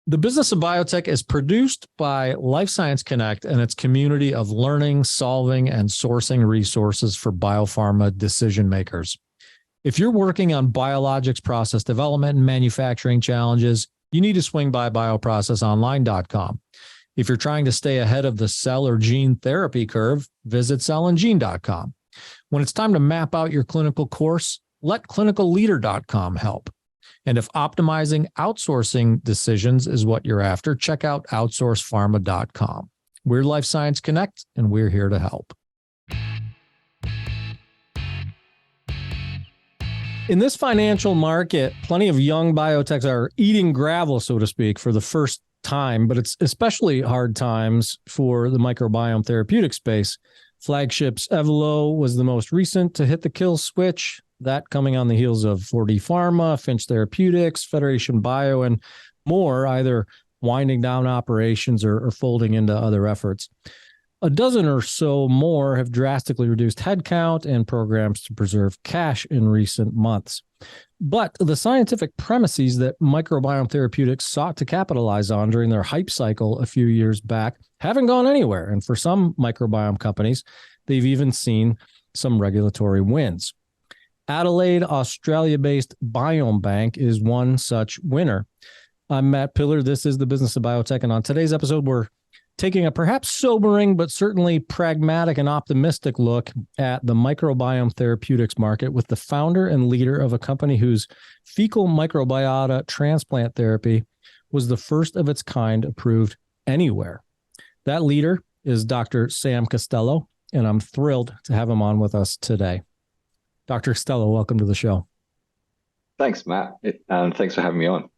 The Business of Biotech is produced by Life Science Connect and its community of learning, solving, and sourcing resources for biopharma decision makers. If you're working on biologics process development and manufacturing challenges, you need to swing by bioprocessonline.com. If you're trying to stay ahead of the cell or gene therapy curve, visit cellandgene.com. When it's time to map out your clinical course, let clinicalleader.com help. And if optimizing outsourcing decisions is what you're after, check out outsourcepharma.com. We're Life Science Connect, and we're here to help. In this financial market, plenty of young biotechs are eating gravel, so to speak, for the first time, but it's especially hard times for the microbiome therapeutic space. Flagships Evelo was the most recent to hit the kill switch. That coming on the heels of 4D Pharma, Finch Therapeutics, Federation Bio, and more, either winding down operations or folding into other efforts. A dozen or so more have drastically reduced headcount and programs to preserve cash in recent months. But the scientific premises that microbiome therapeutics sought to capitalize on during their hype cycle a few years back haven't gone anywhere. And for some microbiome companies, they've even seen some regulatory wins. Adelaide, Australia-based BiomeBank is one such winner. I'm Matt Pillar. This is the Business of Biotech. And on today's episode, we're taking a perhaps sobering, but certainly pragmatic and optimistic look at the microbiome therapeutics market with the founder and leader of a company whose fecal microbiota transplant therapy was the first of its kind approved anywhere. That leader is Dr. Sam Costello, and I'm thrilled to have him on with us today. Dr. Costello, welcome to the show. Thanks, Matt, and thanks for having me on.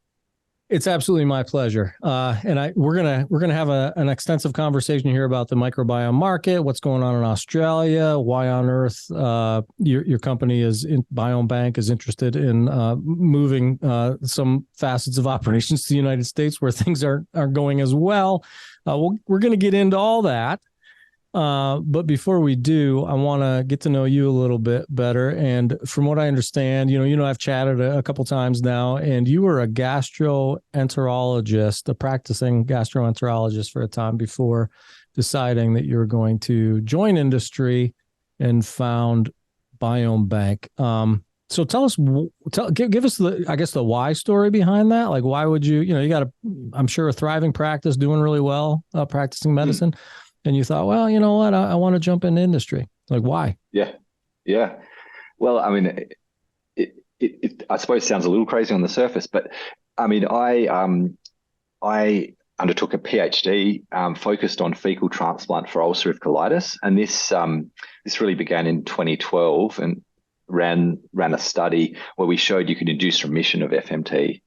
It's absolutely my pleasure. We're gonna have an extensive conversation here about the microbiome market, what's going on in Australia, why on earth your company BiomeBank is interested in moving some facets of operations to the United States where things aren't going as well. We're going to get into all that. But before we do, I want to get to know you a little bit better. And from what I understand, I've chatted a couple times now, and you were a gastroenterologist, a practicing gastroenterologist for a time before deciding that you were going to join industry and found BiomeBank. So tell us, give us the why story behind that. Like, why would you got I'm sure a thriving practice doing really well, practicing medicine. And you thought, well, you know what? I want to jump into industry. Like, why? Yeah. Well, I mean, it I suppose sounds a little crazy on the surface, but I mean, I undertook a PhD focused on fecal transplant for ulcerative colitis, and this really began in 2012 and ran a study where we showed you could induce remission of FMT,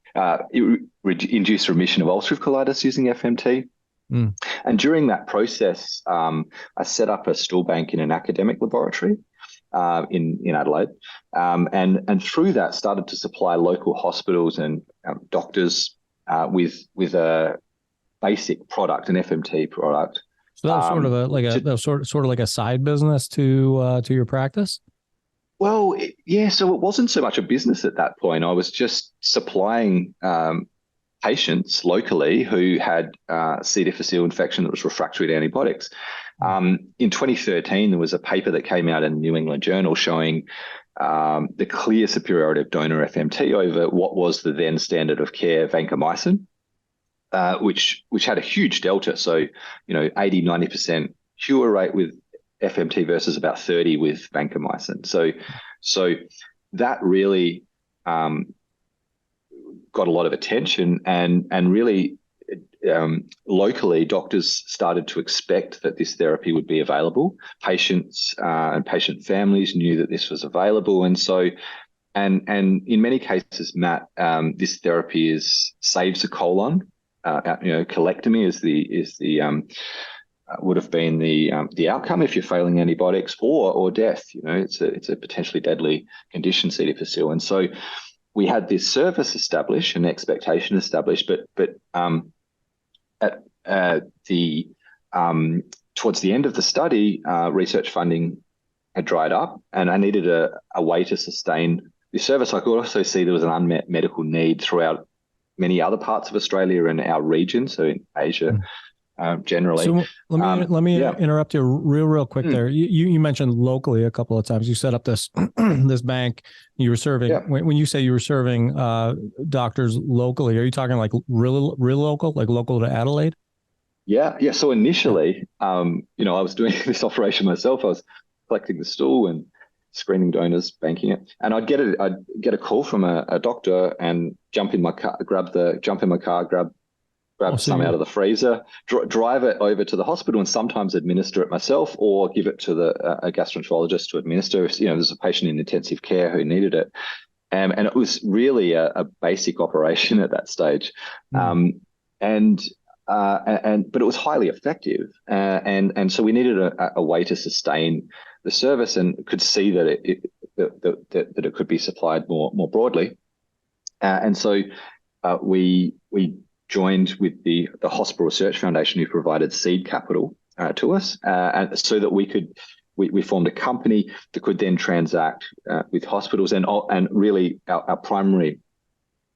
induce remission of ulcerative colitis using FMT. And during that process, I set up a stool bank in an academic laboratory in Adelaide, and through that started to supply local hospitals and doctors with a basic product, an FMT product. So that was sort of like a side business to your practice. Well, yeah. So it wasn't so much a business at that point. I was just supplying patients locally who had C. difficile infection that was refractory to antibiotics. In 2013, there was a paper that came out in the New England Journal showing the clear superiority of donor FMT over what was the then standard of care, vancomycin, which had a huge delta. So, 80, 90% cure rate with FMT versus about 30 with vancomycin. So that really got a lot of attention, and really locally doctors started to expect that this therapy would be available. Patients and patient families knew that this was available, and so and in many cases, Matt, this therapy saves a colon. Colectomy is the would have been the outcome if you're failing antibiotics, or death. It's a potentially deadly condition, C. difficile, and so we had this service established, an expectation established, but towards the end of the study, research funding had dried up, and I needed a way to sustain this service. I could also see there was an unmet medical need throughout many other parts of Australia and our region, so in Asia generally. So let me interrupt you real quick there. You mentioned locally a couple of times. You set up this this bank. You were serving when you say you were serving doctors locally. Are you talking like real local, like local to Adelaide? Yeah. So initially, I was doing this operation myself. I was collecting the stool and screening donors, banking it, and I'd get a call from a doctor and jump in my car, grab some out of the freezer, drive it over to the hospital, and sometimes administer it myself, or give it to a gastroenterologist to administer if there's a patient in intensive care who needed it. And it was really a basic operation at that stage, but it was highly effective, and so we needed a way to sustain the service, and could see that it could be supplied more broadly, and so we joined with the Hospital Research Foundation, who provided seed capital to us, and so that we formed a company that could then transact with hospitals, and really our primary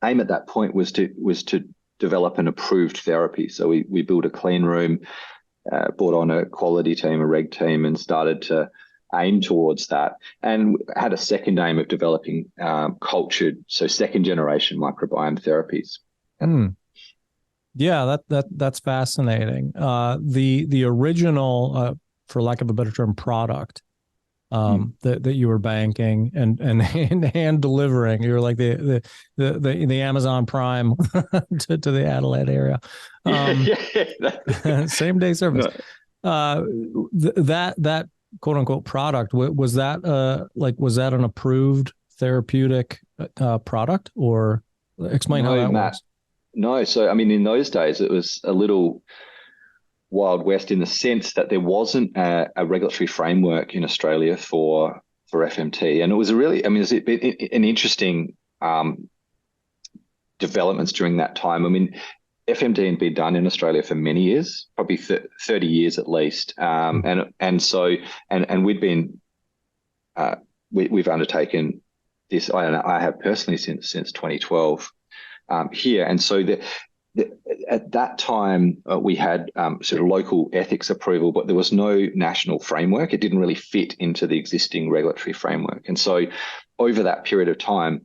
aim at that point was to develop an approved therapy. So we built a clean room, brought on a quality team, a reg team, and started to aim towards that, and had a second aim of developing cultured, so second generation microbiome therapies. Yeah, that's fascinating. The original, for lack of a better term, product that you were banking and hand delivering. You were like the Amazon Prime to the Adelaide area. Same day service. No. That quote unquote product, was that an approved therapeutic product, or explain how that works? No, so I mean, in those days, it was a little Wild West in the sense that there wasn't a regulatory framework in Australia for FMT, and it was it's been an interesting developments during that time. I mean, FMT had been done in Australia for many years, probably 30 years at least, and we'd been we've undertaken this. I have personally since 2012. Here. And so at that time, we had sort of local ethics approval, but there was no national framework. It didn't really fit into the existing regulatory framework. And so over that period of time,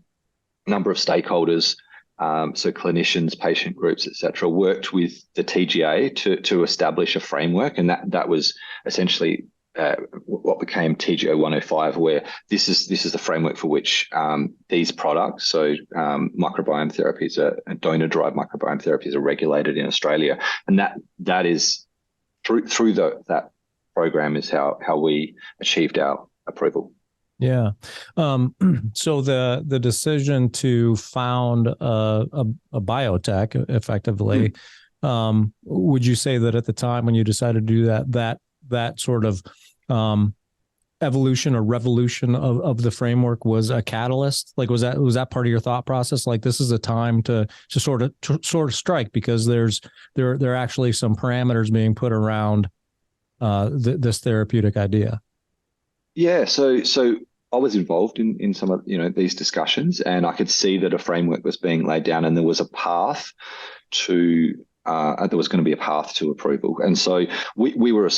a number of stakeholders, so clinicians, patient groups, et cetera, worked with the TGA to establish a framework. And that was essentially what became TGO 105, where this is the framework for which these products, so microbiome therapies, donor-derived microbiome therapies, are regulated in Australia, and that is through that program is how we achieved our approval. Yeah. So the decision to found a biotech, effectively, would you say that at the time when you decided to do that sort of evolution or revolution of the framework was a catalyst? Like, was that part of your thought process? Like, this is a time to sort of strike, because there are actually some parameters being put around this therapeutic idea. Yeah. So I was involved in some of these discussions, and I could see that a framework was being laid down, and there was a path to. There was going to be a path to approval. And so we were a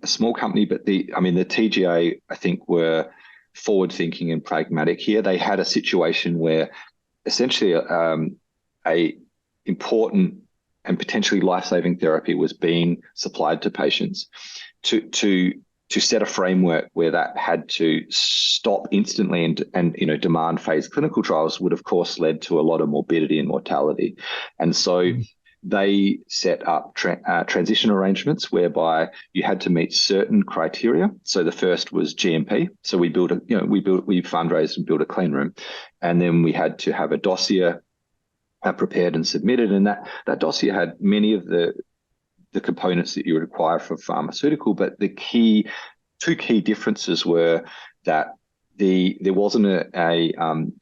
small company, but the TGA, I think, were forward thinking and pragmatic here. They had a situation where essentially a important and potentially life-saving therapy was being supplied to patients. To set a framework where that had to stop instantly and demand phase clinical trials would, of course, led to a lot of morbidity and mortality. And so they set up transition arrangements whereby you had to meet certain criteria. So the first was GMP. So we fundraised and built a clean room, and then we had to have a dossier prepared and submitted, and that dossier had many of the components that you would require for pharmaceutical. But the two key differences were that there wasn't a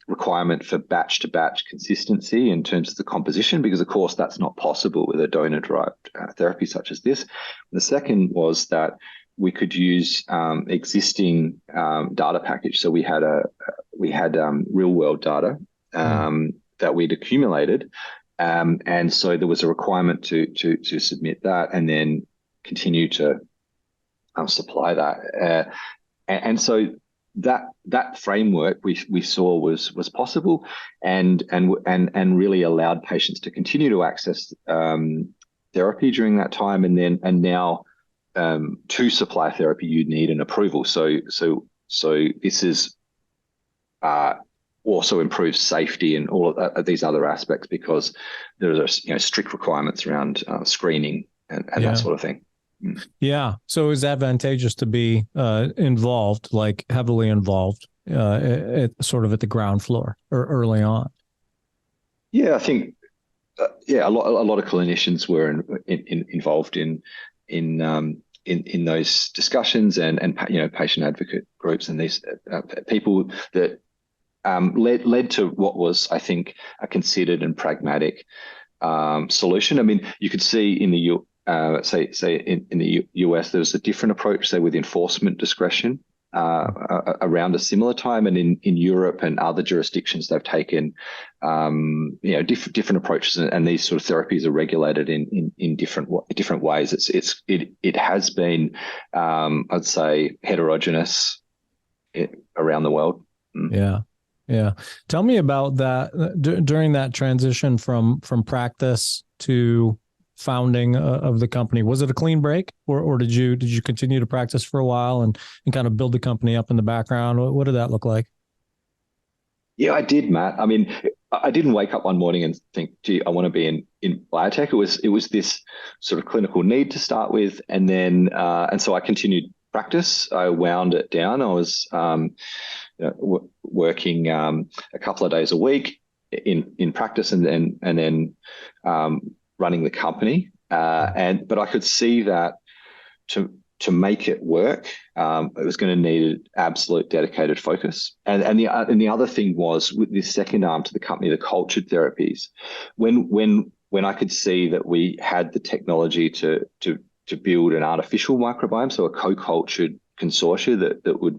requirement for batch-to-batch consistency in terms of the composition, because, of course, that's not possible with a donor-derived therapy such as this. The second was that we could use existing data package. So we had real-world data that we'd accumulated, And so there was a requirement to submit that and then continue to supply that. And so that framework we saw was possible and really allowed patients to continue to access therapy during that time, and now to supply therapy you need an approval. So this is also improves safety and all of these other aspects, because there are strict requirements around screening and that sort of thing. Yeah. So it's advantageous to be involved, like heavily involved, sort of at the ground floor or early on. Yeah, I think a lot of clinicians were involved in those discussions, and patient advocate groups, and these people that led to what was, I think, a considered and pragmatic solution. I mean, you could see in the in the US, there was a different approach, say, with enforcement discretion around a similar time, and in Europe and other jurisdictions, they've taken different approaches, and these sort of therapies are regulated in different ways. It has been, I'd say, heterogeneous around the world. Yeah. Tell me about that during that transition from practice to founding of the company. Was it a clean break, or did you continue to practice for a while and kind of build the company up in the background? What did that look like? Yeah, I did, Matt. I mean, I didn't wake up one morning and think, gee, I want to be in biotech. It was this sort of clinical need to start with, and then and so I continued practice. I wound it down. I was working a couple of days a week in practice, and then running the company. But I could see that to make it work, it was going to need absolute dedicated focus. And the other thing was, with this second arm to the company, the cultured therapies, when I could see that we had the technology to build an artificial microbiome, so a co-cultured consortia that would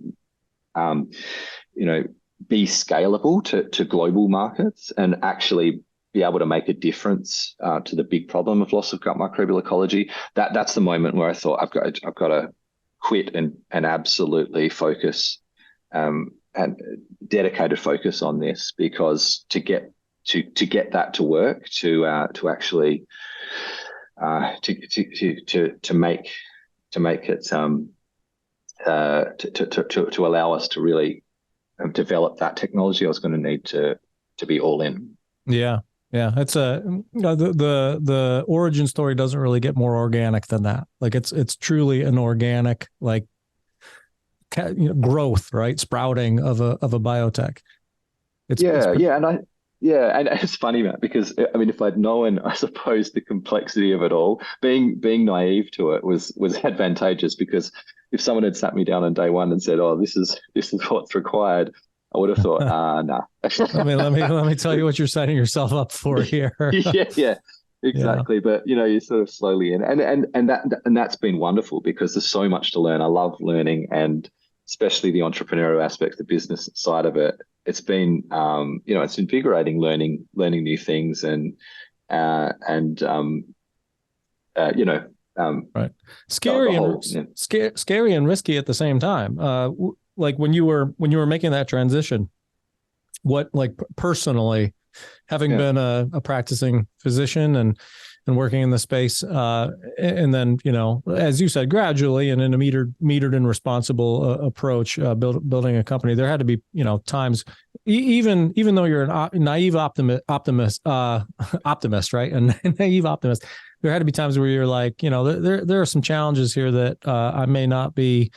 be scalable to global markets and actually be able to make a difference to the big problem of loss of gut microbial ecology. That's the moment where I thought I've got to quit and absolutely focus and dedicated focus on this, because to get that to work, to actually to make it to allow us to really develop that technology, I was going to need to be all in. Yeah, it's the origin story doesn't really get more organic than that. Like it's truly an organic, like, growth, right? Sprouting of a biotech. And it's funny, Matt, because I mean, if I'd known, I suppose, the complexity of it all, being naive to it was advantageous, because if someone had sat me down on day one and said, "Oh, this is what's required," I would have thought, nah. let me tell you what you're setting yourself up for here. yeah, exactly. Yeah. But you're sort of slowly in, and that's been wonderful, because there's so much to learn. I love learning, and especially the entrepreneurial aspect, the business side of it. It's been, it's invigorating learning new things, right. Scary and risky at the same time. Like when you were making that transition, what, like, personally, having been a practicing physician and working in the space, and then, as you said, gradually and in a metered and responsible approach, building a company, there had to be, times, even though you're a naive optimist, right? And naive optimist, there had to be times where you're like, there are some challenges here that I may not be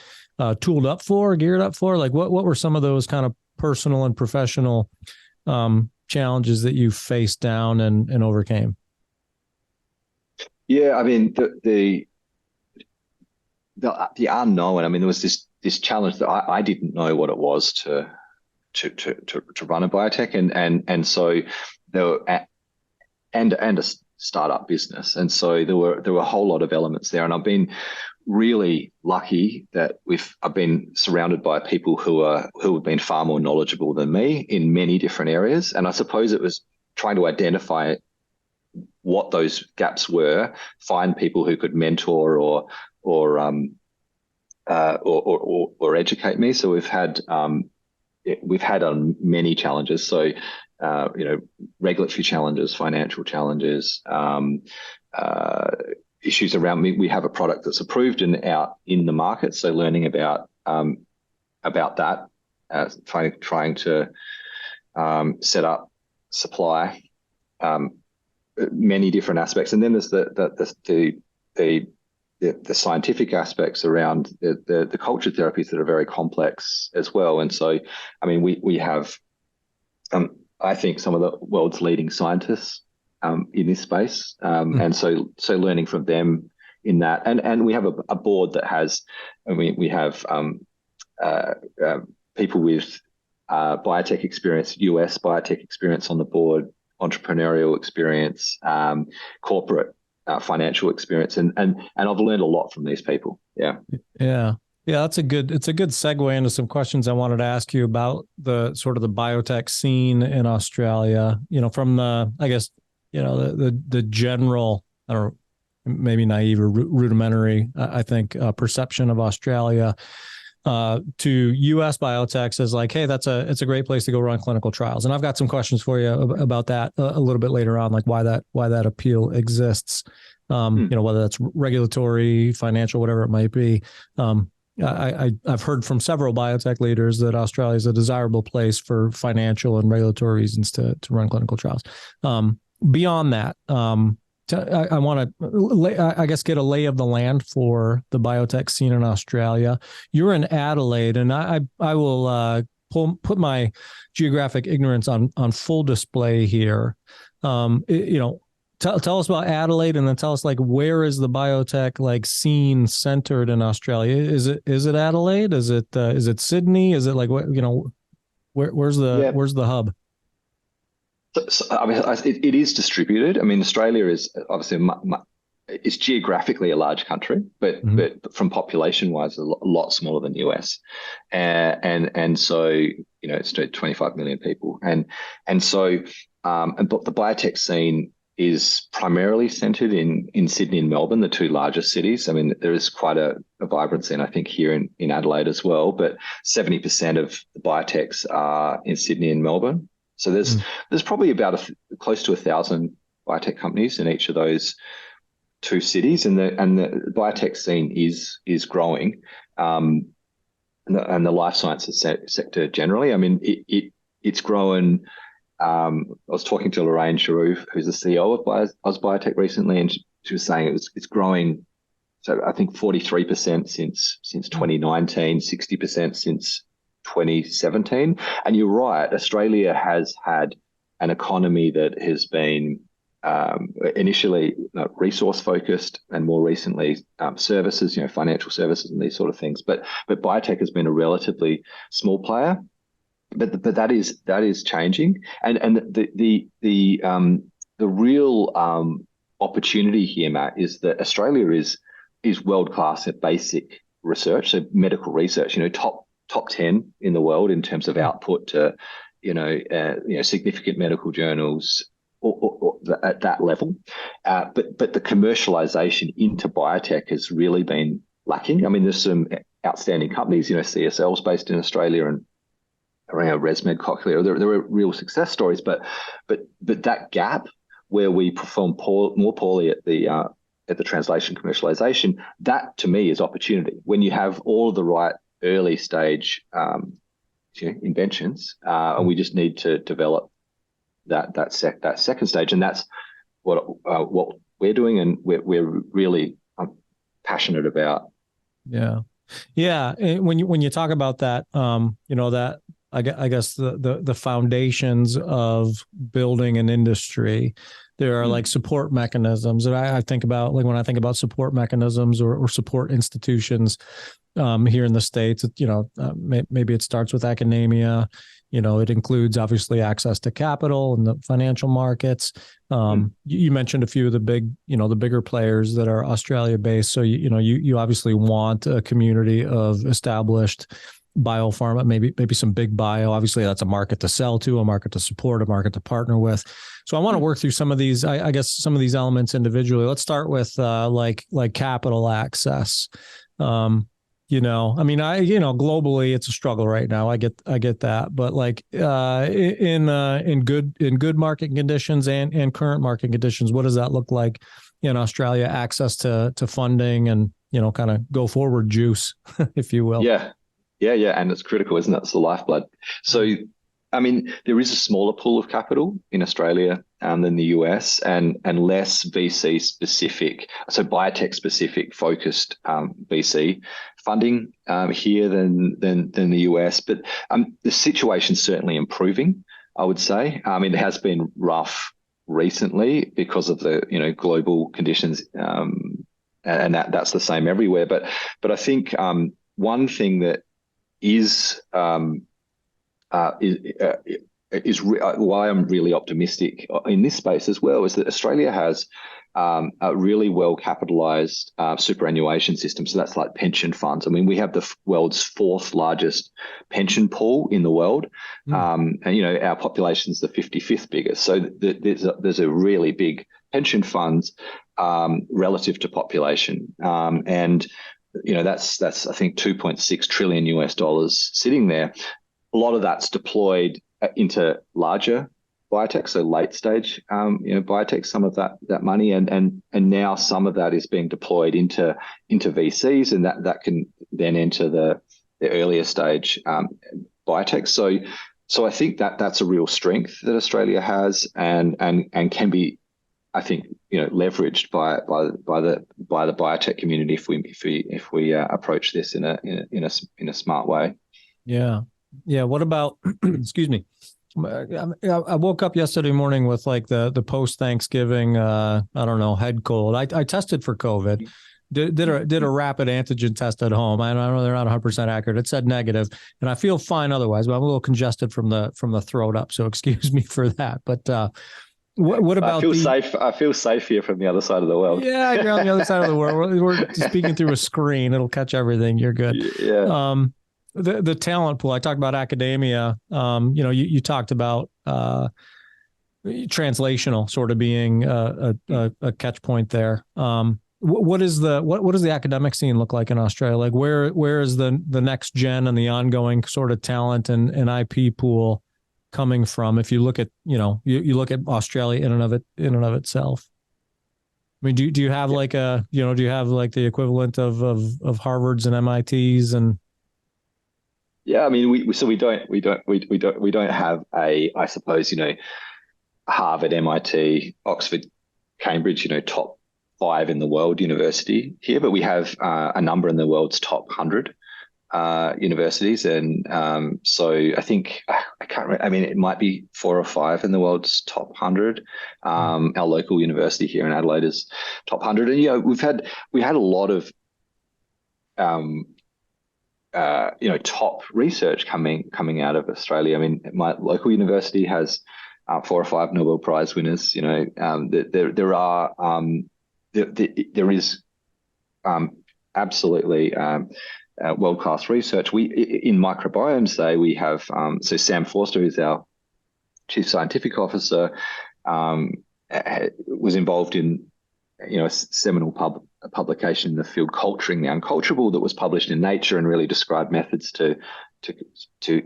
tooled up for, geared up for. Like what were some of those kind of personal and professional challenges that you faced down and overcame? Yeah, I mean, the unknown. I mean, there was this challenge that I didn't know what it was to run a biotech, and so there were, and a startup business, and so there were a whole lot of elements there, and I've been really lucky that I've been surrounded by people who have been far more knowledgeable than me in many different areas, and I suppose it was trying to identify what those gaps were, find people who could mentor or educate me. So we've had many challenges. So regulatory challenges, financial challenges, issues around me. We have a product that's approved and out in the market. So learning about that, trying to set up supply, many different aspects, and then there's the scientific aspects around the culture therapies that are very complex as well. And so, I mean, we have, I think, some of the world's leading scientists in this space, and so learning from them in that, and we have a board that has, and we have people with biotech experience, US biotech experience on the board, entrepreneurial experience, corporate financial experience, and I've learned a lot from these people. Yeah. It's a good segue into some questions I wanted to ask you about the sort of the biotech scene in Australia. From the general, I don't know, maybe naive or rudimentary, I think, perception of Australia to US biotechs as like, hey, it's a great place to go run clinical trials. And I've got some questions for you about that a little bit later on, like why that appeal exists, whether that's regulatory, financial, whatever it might be. I've heard from several biotech leaders that Australia is a desirable place for financial and regulatory reasons to run clinical trials. Beyond that, I want to, I guess, get a lay of the land for the biotech scene in Australia. You're in Adelaide, and I will put my geographic ignorance on full display here. Tell us about Adelaide, and then tell us, like, where is the biotech scene centered in Australia? Is it Adelaide? Is it Sydney? Is it where's the hub? So, I mean, it is distributed. I mean, Australia is obviously it's geographically a large country, but from population wise, a lot smaller than US, and so it's 25 million people, and so but the biotech scene is primarily centered in Sydney and Melbourne, the two largest cities. I mean, there is quite a vibrancy, and I think here in Adelaide as well. But 70% of the biotechs are in Sydney and Melbourne. So there's probably about close to 1,000 biotech companies in each of those two cities, and the biotech scene is growing, and the life sciences sector generally. I mean, it's grown. I was talking to Lorraine Charoux, who's the CEO of Biotech recently, and she was saying it's growing. So I think 43% since 2019, 60% since 2017. And you're right, Australia has had an economy that has been initially resource focused, and more recently services, financial services and these sort of things. But biotech has been a relatively small player. But that is changing, and the real opportunity here, Matt, is that Australia is world class at basic research, so medical research. Top 10 in the world in terms of output to significant medical journals or at that level. But the commercialization into biotech has really been lacking. I mean, there's some outstanding companies. CSL's based in Australia, and around ResMed, Cochlear, there are real success stories, but that gap where we perform more poorly at the translation commercialization, that to me is opportunity. When you have all of the right early stage inventions, and we just need to develop that second stage, and that's what we're doing, and we're really passionate about. Yeah. And when you talk about that, that I guess the foundations of building an industry, there are like support mechanisms. And I think about, like, when I think about support mechanisms or support institutions here in the States, maybe it starts with academia. It includes obviously access to capital and the financial markets. You mentioned a few of the bigger players that are Australia based. So, you obviously want a community of established biopharma, maybe some big bio. Obviously, that's a market to sell to, a market to support, a market to partner with. So I want to work through some of these, I guess, some of these elements individually. Let's start with like capital access. Globally it's a struggle right now. I get that, but like in good market conditions and current market conditions, what does that look like in Australia? Access to funding and kind of go forward juice, if you will. Yeah, and it's critical, isn't it? It's the lifeblood. So, I mean, there is a smaller pool of capital in Australia than the US, and less VC specific, so biotech specific focused VC funding here than the US. But the situation's certainly improving, I would say. It has been rough recently because of the global conditions, and that's the same everywhere. But I think one thing that is why I'm really optimistic in this space as well is that Australia has a really well capitalized superannuation system. So that's like pension funds. I mean, we have the world's 4th largest pension pool in the world. And our population's the 55th biggest. So there's a really big pension funds relative to population. And that's I think $2.6 trillion US sitting there. A lot of that's deployed into larger biotech, so late stage biotech, some of that money, and now some of that is being deployed into VCs, and that can then enter the earlier stage biotech. So I think that's a real strength that Australia has, and can be, I think, leveraged by the biotech community if we approach this in a smart way. Yeah. What about? Excuse me. I woke up yesterday morning with like the post Thanksgiving head cold. I tested for COVID. Did a rapid antigen test at home. I know they're not 100% accurate. It said negative, and I feel fine otherwise. But I'm a little congested from the throat up, so excuse me for that. But what about? I feel safe here from the other side of the world. Yeah, you're on the other side of the world. We're speaking through a screen. It'll catch everything. You're good. Yeah. The talent pool. I talked about academia. You talked about translational sort of being a catch point there. What does the academic scene look like in Australia? Like where is the next gen and the ongoing sort of talent and IP pool coming from? If you look at you look at Australia in and of itself. I mean, do you have like do you have like the equivalent of Harvards and MITs and? Yeah, I mean, we don't have I suppose Harvard, MIT, Oxford, Cambridge, top 5 in the world university here, but we have a number in the world's top 100 universities, and so I think I can't remember, I mean, it might be 4 or 5 in the world's top 100. Our local university here in Adelaide is top 100, and we had a lot of top research coming out of Australia. I mean, my local university has 4 or 5 Nobel Prize winners. There is absolutely world-class research. We in microbiomes, we have so Sam Forster, who's our chief scientific officer, was involved in a seminal publication in the field, Culturing the Unculturable, that was published in Nature and really described methods to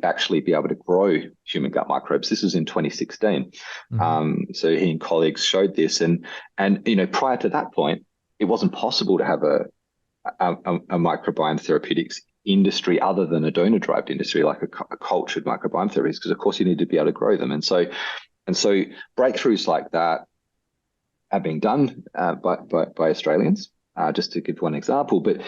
actually be able to grow human gut microbes. This was in 2016. So he and colleagues showed this, and prior to that point, it wasn't possible to have a microbiome therapeutics industry other than a donor-derived industry, like a cultured microbiome therapies, because of course you need to be able to grow them. And so breakthroughs like that are being done by Australians, just to give one example. But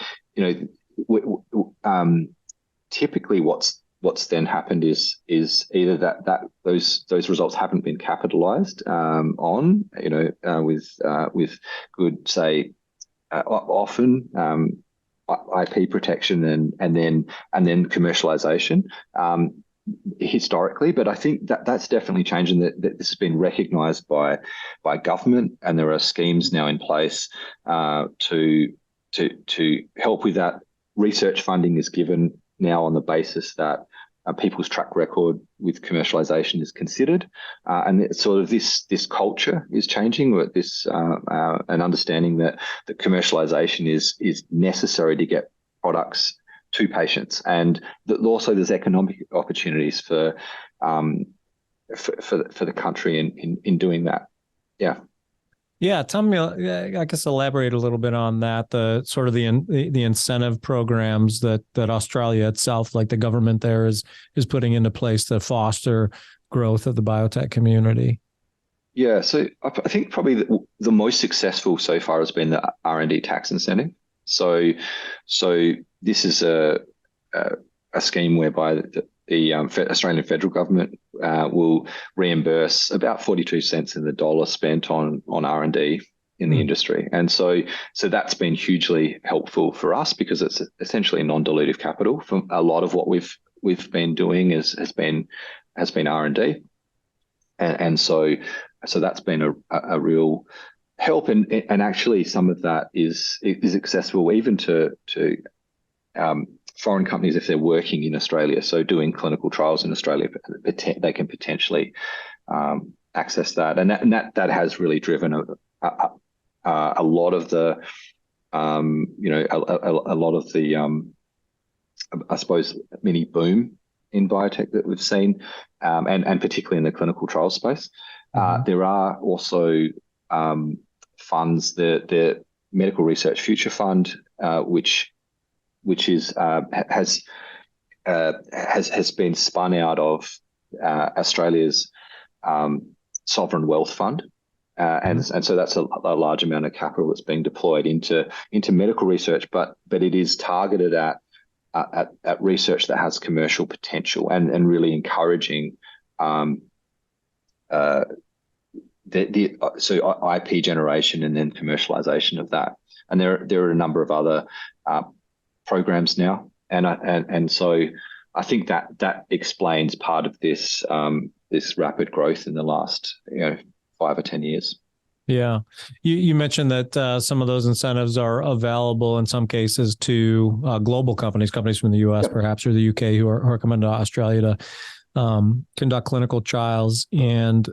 typically what's then happened is either that those results haven't been capitalized on, with good, say, often IP protection and then commercialization historically. But I think that's definitely changing. That this has been recognised by government, and there are schemes now in place to help with that. Research funding is given now on the basis that people's track record with commercialization is considered, and sort of this culture is changing. With this an understanding that commercialization is necessary to get products to patients, and that also there's economic opportunities for the country in doing that. Yeah. Yeah, tell me, I guess elaborate a little bit on that, the sort of the incentive programs that Australia itself, like the government there is putting into place to foster growth of the biotech community. Yeah, so I think probably the most successful so far has been the R&D tax incentive. So this is a scheme whereby the Australian federal government will reimburse about 42 cents in the dollar spent on R&D in the industry. And so that's been hugely helpful for us because it's essentially non-dilutive capital. From a lot of what we've been doing has been R&D. And so that's been a real help. And actually some of that is accessible even to foreign companies if they're working in Australia, so doing clinical trials in Australia, they can potentially access that, and that has really driven a lot of the, a lot of the, I suppose, mini boom in biotech that we've seen, and particularly in the clinical trial space. There are also funds, the Medical Research Future Fund, which has been spun out of Australia's sovereign wealth fund, and so that's a large amount of capital that's being deployed into medical research, but it is targeted at research that has commercial potential and really encouraging so IP generation and then commercialization of that. And there are a number of other programs now, and so I think that explains part of this this rapid growth in the last 5 or 10 years. Yeah, you mentioned that some of those incentives are available in some cases to global companies from the U.S. perhaps or the U.K. who are coming to Australia to conduct clinical trials, and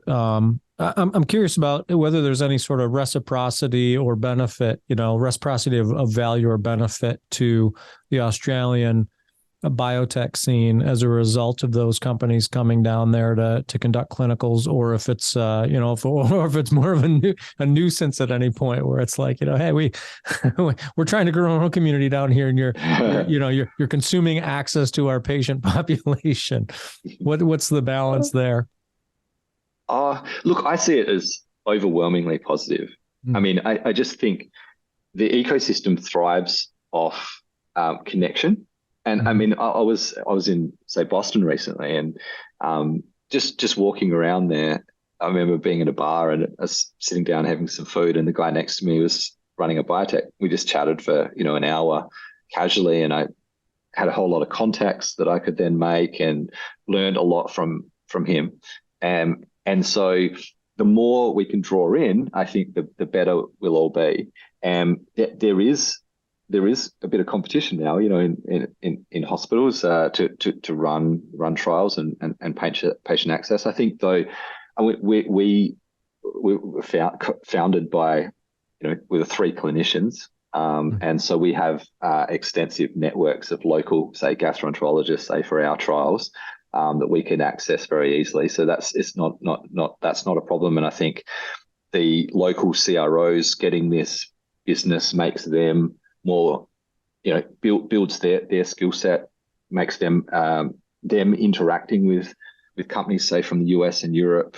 I'm curious about whether there's any sort of reciprocity or benefit, reciprocity of value or benefit to the Australian biotech scene as a result of those companies coming down there to conduct clinicals, or if it's or if it's more of a nuisance at any point where it's like, hey, we're trying to grow our own community down here, and you're consuming access to our patient population. What's the balance there? Look, I see it as overwhelmingly positive. I mean, I just think the ecosystem thrives off connection. And I mean, I was in, say, Boston recently, and just walking around there, I remember being at a bar and I was sitting down having some food, and the guy next to me was running a biotech. We just chatted for an hour casually, and I had a whole lot of contacts that I could then make and learned a lot from him. And so the more we can draw in, I think the better we'll all be. And there is a bit of competition now, in hospitals to run trials and patient access. I think though, we were founded by with 3 clinicians, and so we have extensive networks of local, say, gastroenterologists, say, for our trials. That we can access very easily, so that's not a problem. And I think the local CROs getting this business makes them more, builds their skill set, makes them interacting with companies, say, from the US and Europe,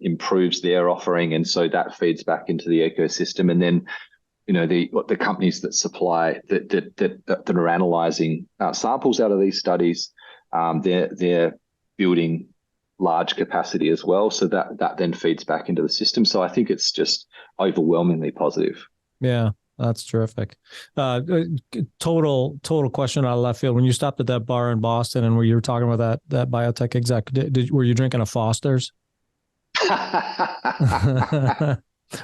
improves their offering, and so that feeds back into the ecosystem. And then the companies that supply that are analyzing samples out of these studies. They're building large capacity as well, so that then feeds back into the system. So I think it's just overwhelmingly positive. Yeah, that's terrific. Total question out of left field. When you stopped at that bar in Boston and where you were talking about that biotech exec, were you drinking a Foster's?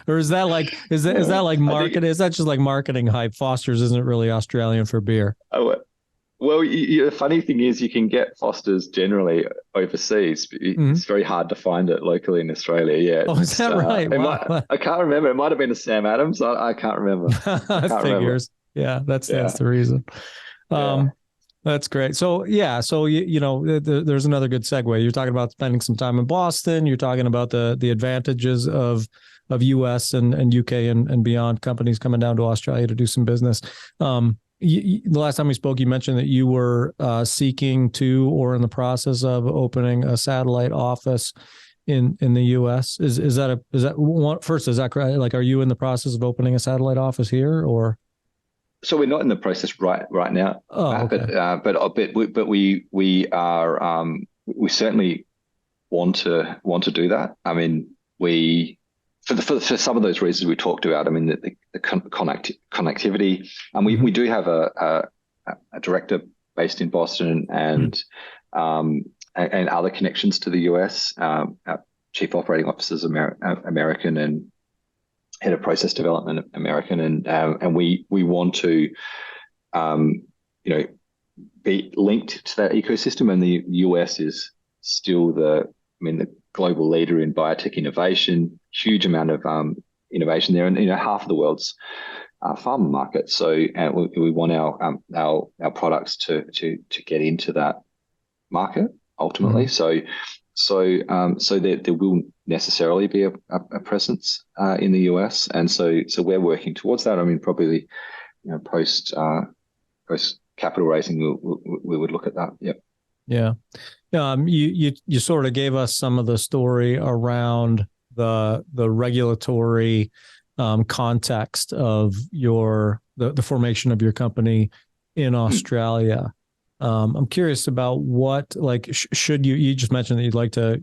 Or is that like marketing? Is that just like marketing hype? Foster's isn't really Australian for beer. Well, the funny thing is, you can get Fosters generally overseas. It's very hard to find it locally in Australia. Yeah, Oh, is that right? Wow. I can't remember. It might have been a Sam Adams. I can't remember. I can't remember. Figures. Yeah, that's Yeah, the reason. yeah. That's great. So yeah, so there's another good segue. You're talking about spending some time in Boston. You're talking about the advantages of US and UK and beyond companies coming down to Australia to do some business. The last time we spoke, you mentioned that you were seeking to or in the process of opening a satellite office in the US. Is that correct? Like, are you in the process of opening a satellite office here, or? So we're not in the process right now, Matt, Okay. but we are we certainly want to do that. I mean, for some of those reasons we talked about. I mean, the connectivity, and we do have a director based in Boston and other connections to the US. Our chief operating officer is American and head of process development American, and we want to be linked to that ecosystem. And the US is still the global leader in biotech innovation. Huge amount of innovation there, and half of the world's pharma market. So we want our products to get into that market ultimately. So there will necessarily be a presence in the US, and so we're working towards that. I mean, probably post capital raising, we would look at that. Yep. Yeah. You sort of gave us some of the story around the regulatory context of the formation of your company in Australia. I'm curious about what, like, should you just mentioned that you'd like to,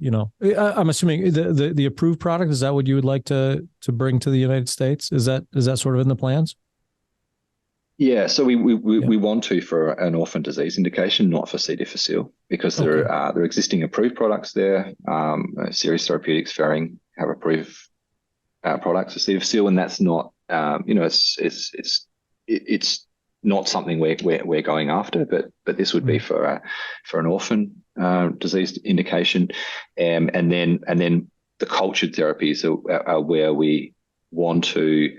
I'm assuming the approved product, is that what you would like to bring to the United States? Is that sort of in the plans? Yeah, so we want to for an orphan disease indication, not for C. difficile, because there are existing approved products there. Series Therapeutics, Ferring have approved products for C. difficile, and that's not, it's not something we're going after, but this would be for an orphan disease indication, and then the cultured therapies are where we want to,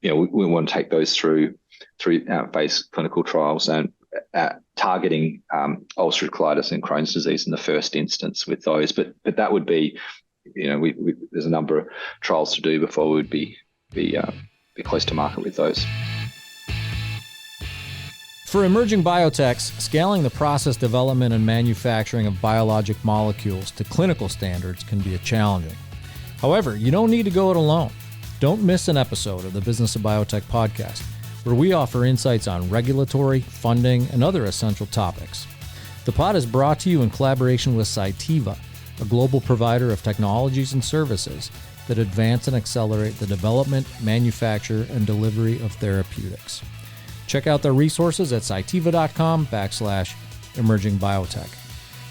we want to take those through phase clinical trials and targeting ulcerative colitis and Crohn's disease in the first instance with those. But that would be, there's a number of trials to do before we would be close to market with those. For emerging biotechs, scaling the process development and manufacturing of biologic molecules to clinical standards can be challenging. However, you don't need to go it alone. Don't miss an episode of the Business of Biotech podcast, where we offer insights on regulatory, funding, and other essential topics. The pod is brought to you in collaboration with Cytiva, a global provider of technologies and services that advance and accelerate the development, manufacture, and delivery of therapeutics. Check out their resources at cytiva.com/emerging biotech.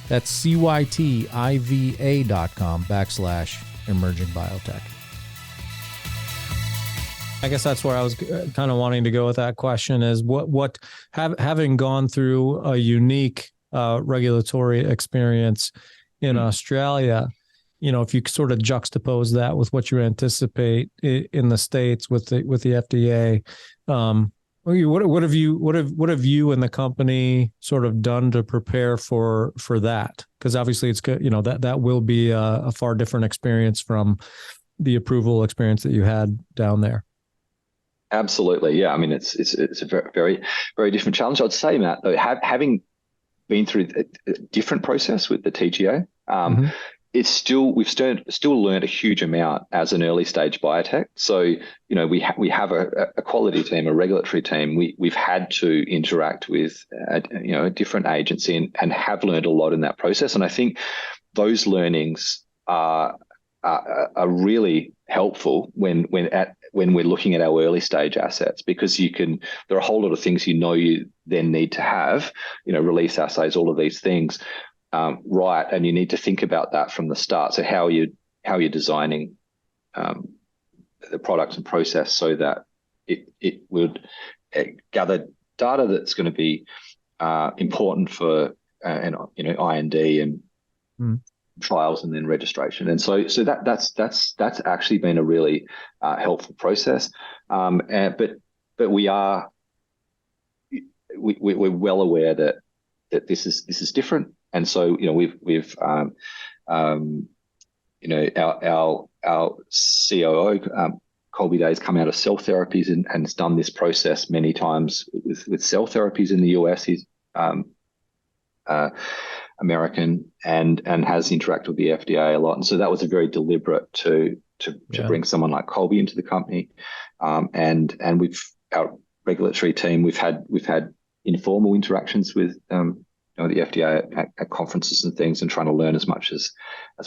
That's CYTIVA.com/emerging biotech. I guess that's where I was kind of wanting to go with that question, is having gone through a unique regulatory experience in Australia, if you sort of juxtapose that with what you anticipate in the States with the FDA, what have you and the company sort of done to prepare for that? Because obviously it's good, that will be a far different experience from the approval experience that you had down there. Absolutely, yeah. I mean, it's a very, very, very different challenge. I'd say, Matt, though, having been through a different process with the TGA, it's still learned a huge amount as an early stage biotech. So we have a quality team, a regulatory team. We've had to interact with a different agency and have learned a lot in that process. And I think those learnings are really helpful when we're looking at our early stage assets, because there are a whole lot of things you then need to have, release assays, all of these things, right, and you need to think about that from the start. So how you're designing the products and process so that it would gather data that's going to be important for IND and trials and then registration. And so that's actually been a really helpful process. But we're well aware that this is different. And so we've our COO Colby Day's come out of cell therapies and has done this process many times with cell therapies in the US. He's American and has interacted with the FDA a lot, and so that was a very deliberate to bring someone like Colby into the company, and with our regulatory team, we've had informal interactions with the FDA at conferences and things, and trying to learn as much as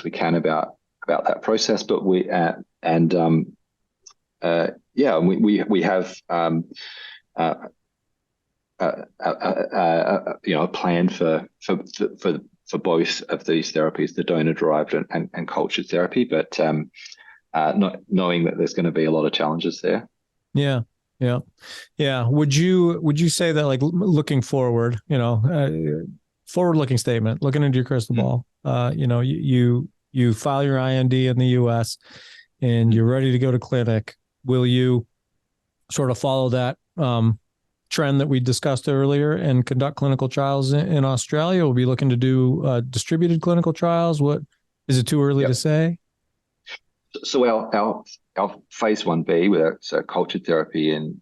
we can about that process. But we have a plan for both of these therapies, the donor-derived and cultured therapy, but not knowing that there's going to be a lot of challenges there. Yeah. Would you say that, like, looking forward, forward-looking statement, looking into your crystal ball, you file your IND in the US and you're ready to go to clinic. Will you sort of follow that trend that we discussed earlier and conduct clinical trials in Australia? We'll be looking to do distributed clinical trials. What is it too early to say? So our phase 1B with cultured therapy and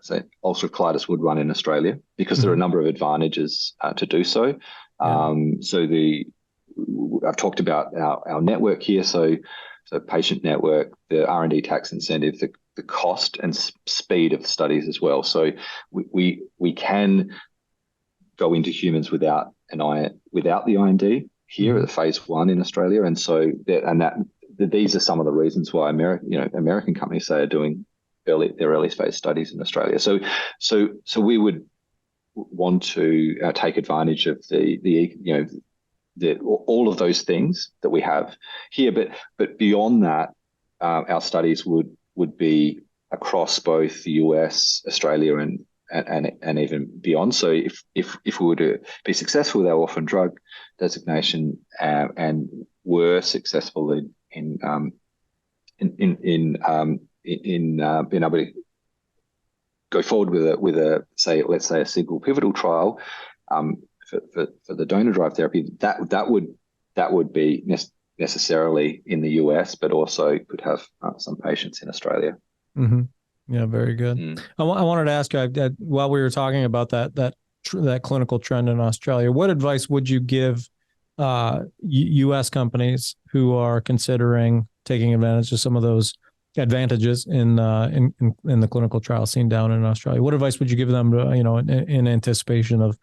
say ulcerative colitis would run in Australia because there are a number of advantages to do so. I've talked about our network here. So patient network, the R&D tax incentive, the cost and speed of the studies as well. So we can go into humans without the IND here at the phase 1 in Australia, and so these are some of the reasons why American companies say are doing their early phase studies in Australia. So we would want to take advantage of all of those things that we have here, but beyond that, our studies would be across both the US, Australia, and even beyond. So if we were to be successful with our orphan drug designation and were successful in being able to go forward with let's say a single pivotal trial for the donor-derived therapy, that would be necessarily in the US, but also could have some patients in Australia. Mm-hmm. Yeah, very good. I wanted to ask you, while we were talking about that clinical trend in Australia, what advice would you give U.S. companies who are considering taking advantage of some of those advantages in the clinical trial scene down in Australia? What advice would you give them to, in anticipation of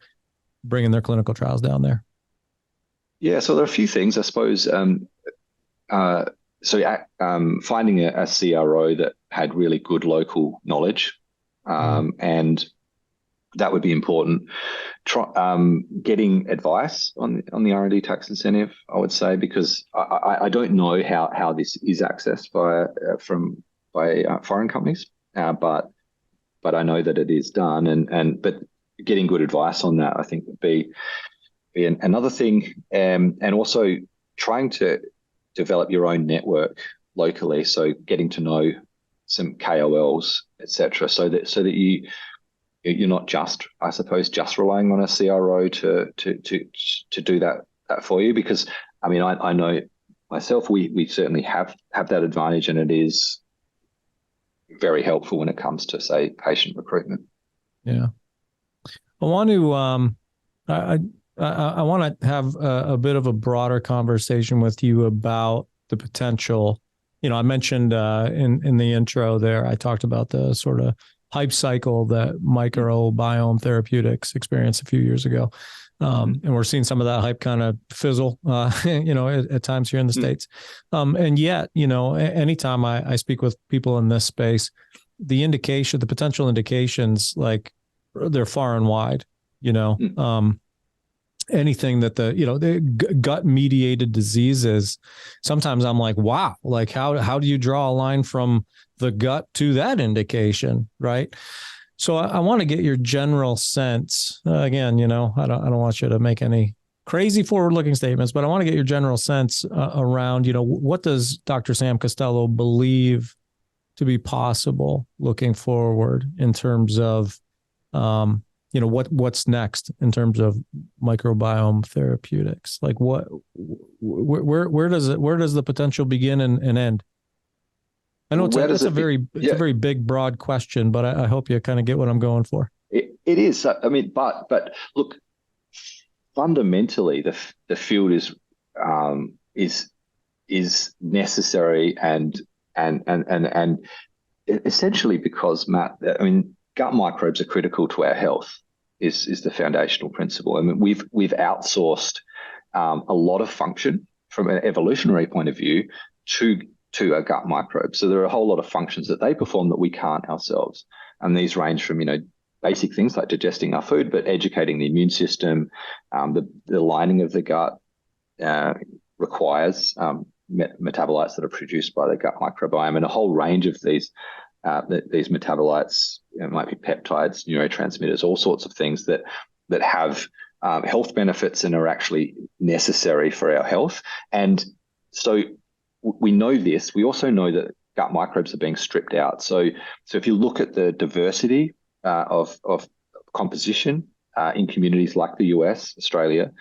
bringing their clinical trials down there? Yeah, so there are a few things, I suppose. Finding a CRO that had really good local knowledge, and that would be important. Getting advice on the R&D tax incentive, I would say, because I don't know how this is accessed by foreign companies, but I know that it is done, but getting good advice on that, I think, would be another thing, and also trying to develop your own network locally. So getting to know some KOLs, etc., so that you're not just relying on a CRO to do that for you. Because I know myself, we certainly have that advantage, and it is very helpful when it comes to, say, patient recruitment. Yeah, I want to I want to have a bit of a broader conversation with you about the potential. I mentioned in the intro there, I talked about the sort of hype cycle that microbiome therapeutics experienced a few years ago. And we're seeing some of that hype kind of fizzle, at times here in the States. And yet, anytime I speak with people in this space, the potential indications, like, they're far and wide, anything that the gut mediated diseases, sometimes I'm like, wow, like how do you draw a line from the gut to that indication? Right. So I want to get your general sense. Again, I don't want you to make any crazy forward-looking statements, but I want to get your general sense around, what does Dr. Sam Costello believe to be possible looking forward in terms of, what's next in terms of microbiome therapeutics? Like where does the potential begin and end? I know it's a very big, broad question, but I hope you kind of get what I'm going for. It is. I mean, but look, fundamentally, the field is necessary and essentially because, Matt, I mean, gut microbes are critical to our health. Is the foundational principle. I mean, we've outsourced a lot of function from an evolutionary point of view to a gut microbe. So there are a whole lot of functions that they perform that we can't ourselves. And these range from, basic things like digesting our food, but educating the immune system. The lining of the gut requires metabolites that are produced by the gut microbiome, and a whole range of these metabolites, might be peptides, neurotransmitters, all sorts of things that have health benefits and are actually necessary for our health. And so we know this. We also know that gut microbes are being stripped out. So if you look at the diversity of composition in communities like the US, Australia,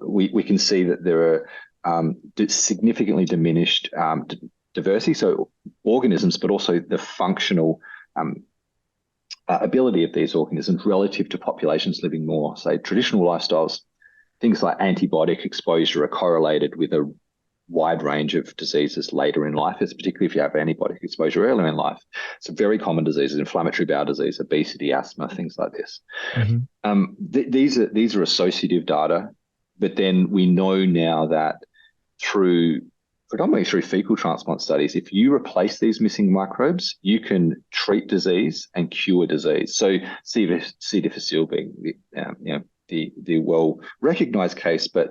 we can see that there are significantly diminished diversity, so organisms, but also the functional ability of these organisms relative to populations living more, say, traditional lifestyles. Things like antibiotic exposure are correlated with a wide range of diseases later in life, particularly if you have antibiotic exposure earlier in life. So very common diseases, inflammatory bowel disease, obesity, asthma, things like this. Mm-hmm. These are associative data, but then we know now that predominantly through fecal transplant studies, if you replace these missing microbes, you can treat disease and cure disease. So C. difficile being the well-recognized case, but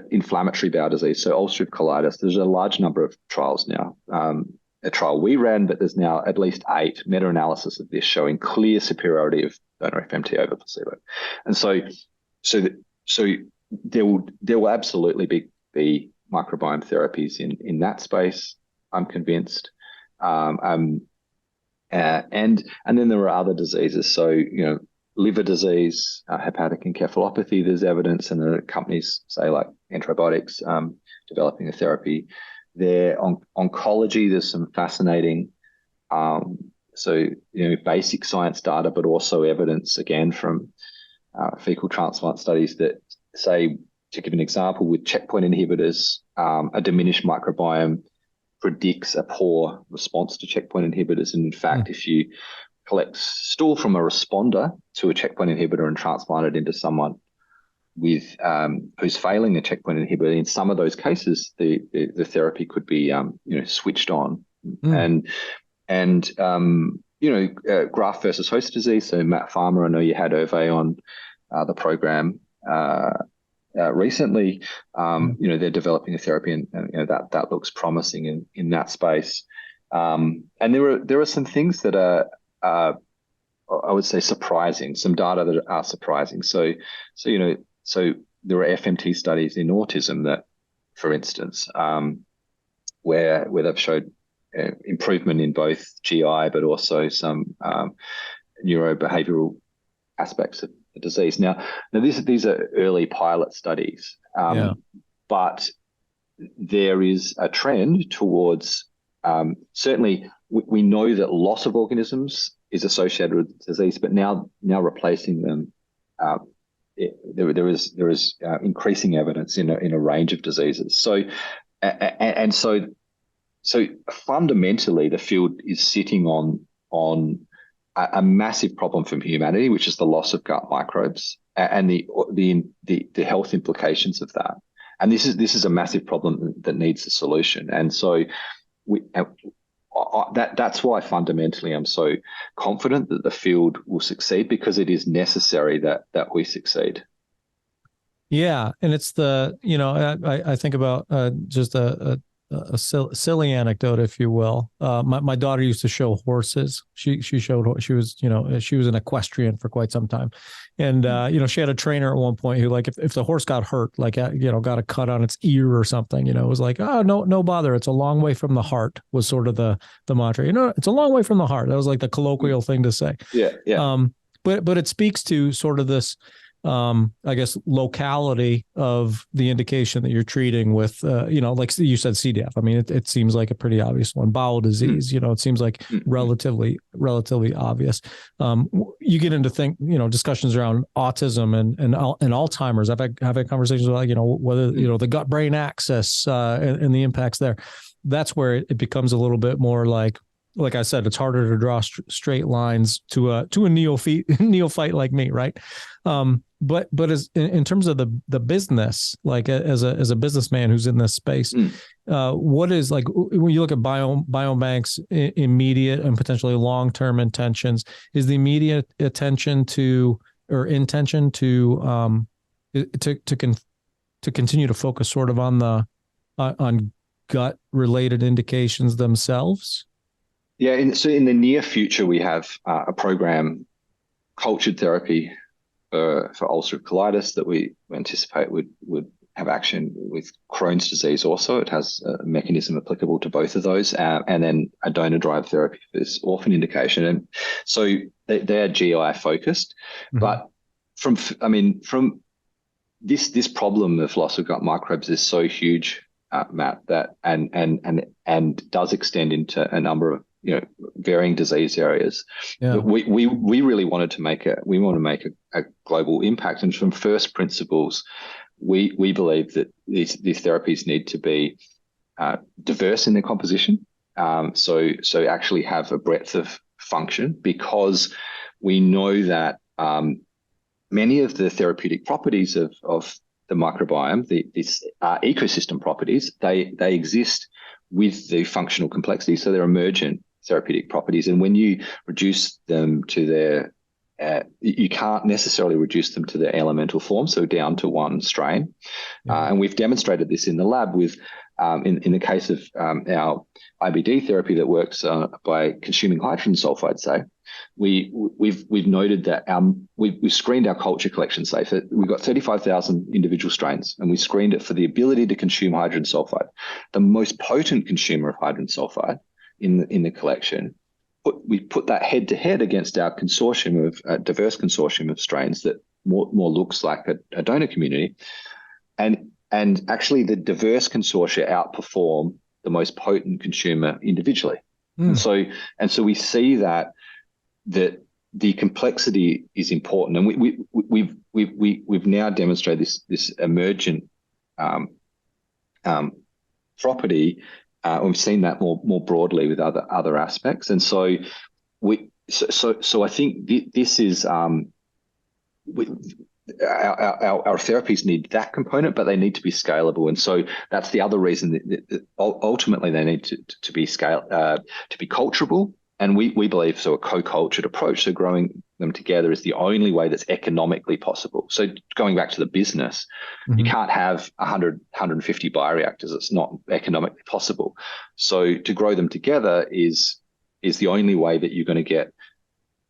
inflammatory bowel disease, so ulcerative colitis, there's a large number of trials now. A trial we ran, but there's now at least 8 meta-analysis of this showing clear superiority of donor FMT over placebo. And so there will absolutely be microbiome therapies in that space, I'm convinced. And then there are other diseases. So, liver disease, hepatic encephalopathy, there's evidence, and there are companies, say, like Antibiotics, developing a therapy there. Oncology, there's some fascinating, basic science data, but also evidence, again, from fecal transplant studies that say, to give an example, with checkpoint inhibitors, a diminished microbiome predicts a poor response to checkpoint inhibitors. And in fact, if you collect stool from a responder to a checkpoint inhibitor and transplant it into someone with who's failing a checkpoint inhibitor, in some of those cases, the therapy could be switched on. And graft versus host disease. So Biopharma, I know you had Hervé on the program recently. They're developing a therapy, and that looks promising in that space. And there are some things that are I would say surprising, some data that are surprising. So there are FMT studies in autism that, for instance, where they've showed improvement in both GI, but also some neurobehavioral aspects of the disease. Now these are early pilot studies, but there is a trend towards certainly we know that loss of organisms is associated with disease, but now replacing them, there is increasing evidence in a range of diseases. So fundamentally, the field is sitting on a massive problem for humanity, which is the loss of gut microbes and the health implications of that. And this is a massive problem that needs a solution. And so that's why fundamentally I'm so confident that the field will succeed, because it is necessary that we succeed. Yeah, and it's I think about just a silly anecdote, if you will. My daughter used to show horses. She was an equestrian for quite some time, and she had a trainer at one point who, like, if the horse got hurt, like got a cut on its ear or something, it was like, oh, no bother, it's a long way from the heart, was sort of the mantra. It's a long way from the heart. That was like the colloquial thing to say. Yeah. But it speaks to sort of this, I guess, locality of the indication that you're treating with, like you said, C. diff. I mean, it seems like a pretty obvious one. Bowel disease, it seems like relatively obvious. You get into discussions around autism and Alzheimer's. I've had conversations about, whether, the gut brain axis and the impacts there. That's where it becomes a little bit more like I said, it's harder to draw straight lines to a neophyte like me, right? But as in terms of the business, like as a businessman who's in this space, what is, like, when you look at BiomeBank's immediate and potentially long-term intentions, is the immediate intention to continue to focus sort of on gut related indications themselves? Yeah, so in the near future, we have a program, cultured therapy for ulcerative colitis, that we anticipate would have action with Crohn's disease also. It has a mechanism applicable to both of those, and then a donor-derived therapy for this orphan indication. And so they are GI focused, but from this problem of loss of gut microbes is so huge, Matt, that and does extend into a number of varying disease areas. Yeah. We really wanted to make a global impact, and from first principles, we believe that these therapies need to be diverse in their composition, so actually have a breadth of function, because we know that many of the therapeutic properties of the microbiome, these ecosystem properties, they exist with the functional complexity, so they're emergent therapeutic properties. And when you reduce them to their, you can't necessarily reduce them to their elemental form, so down to one strain. Yeah. And we've demonstrated this in the lab with, in the case of our IBD therapy that works by consuming hydrogen sulfide, say, we've noted that we've screened our culture collection, say, so we've got 35,000 individual strains, and we screened it for the ability to consume hydrogen sulfide. The most potent consumer of hydrogen sulfide in the collection, we put that head to head against our consortium of diverse consortium of strains that more looks like a donor community, and actually the diverse consortia outperform the most potent consumer individually. And so we see that the complexity is important, and we've now demonstrated this emergent property. We've seen that more broadly with other aspects, and so I think this is our therapies need that component, but they need to be scalable, and so that's the other reason that ultimately they need to be to be culturable. And we believe a co-cultured approach, so growing them together, is the only way that's economically possible. So going back to the business, you can't have 100, 150 bioreactors. It's not economically possible. So to grow them together is the only way that you're going to get